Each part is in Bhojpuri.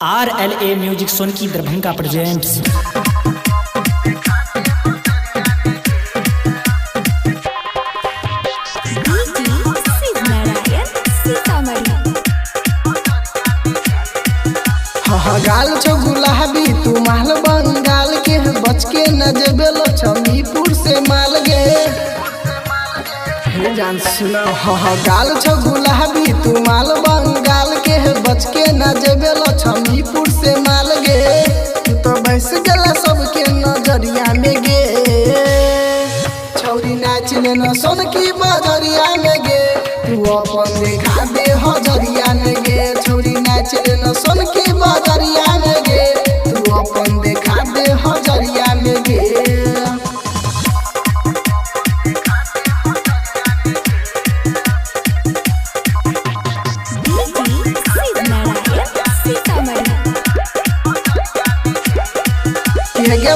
RLA music Sonki Darbhanga presents. गाल छो गुलाबी तू माल बंगाल के बच के न जेबे लक्ष्मीपुर से माल गे जान सुना। गाल छो गुलाबी तू माल बंगाल के बच के न जेबे लक्ष्मीपुर से माल गे। तू तो बैस गला सबके नजरिया में गे छौरी नाच लेना सोन की बजरिया में गे। तू अपन देखा दे हजरिया में गे छौरी नाच लेना सोन की बजरिया में गे। तू अपन देखा दे हजरिया में गे।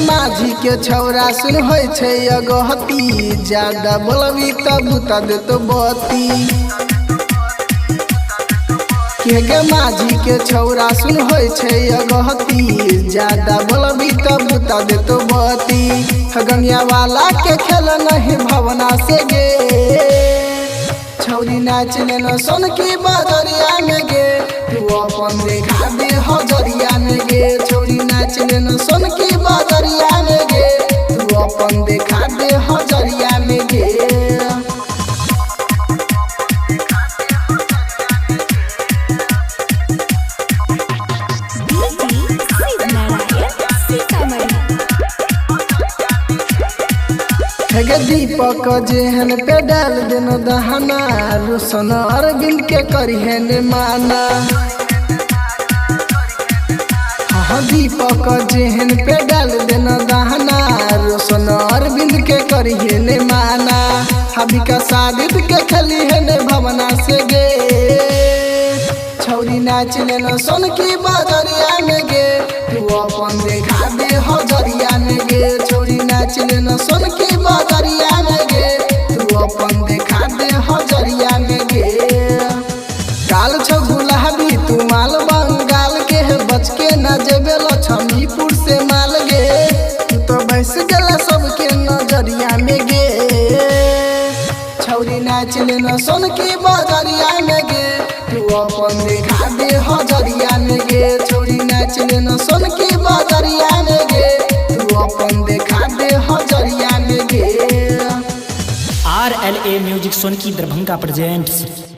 माझी के छौरा सुन होय छै अगहती ज्यादा बोलबी तब बुता दे तो बती। के माझी के छौरा सुन होय छै अगहती ज्यादा बोलबी तब बुता दे तो बती। गंगिया वाला के खेल नहीं भवना से गे छौरी नाच लेना सोन की बजरिया में गे। तू अपन देखा दे हजरिया में गे छौरी नाच लेना सोन की बजरिया में गे। तू अपन देखा दे हजरिया में गे। दीपक जेहन पे डाल देनो दहना रोशन अरविंद के करिहन माना। दीपक जेहन पे डाल देनो दहना रोशन अरविंद के करिहन माना। हबी का सादित के खलिहन भवना से गे छौरी नाच लेना सोन की बजरिया में गे। तू अपन देखा दे हजरिया में गे छौरी नाच लेना सोन की बजरिया में गे। तू अपन देखा दे हजरिया में गे। काल छो गुलाबी तू माल बंगाल के बच के न जेबे लक्ष्मीपुर से माल गे। तू तो बैस गला सबके नजरिया में गे छौरी नाच लेना सोन की बजरिया में गे। तू अपन देखा दे हजरिया में गे छौरी नाच लेना सोन की बजरिया में गे। तू अपन देखा दे हजरिया में गे। RLA music Sonki Darbhanga presents.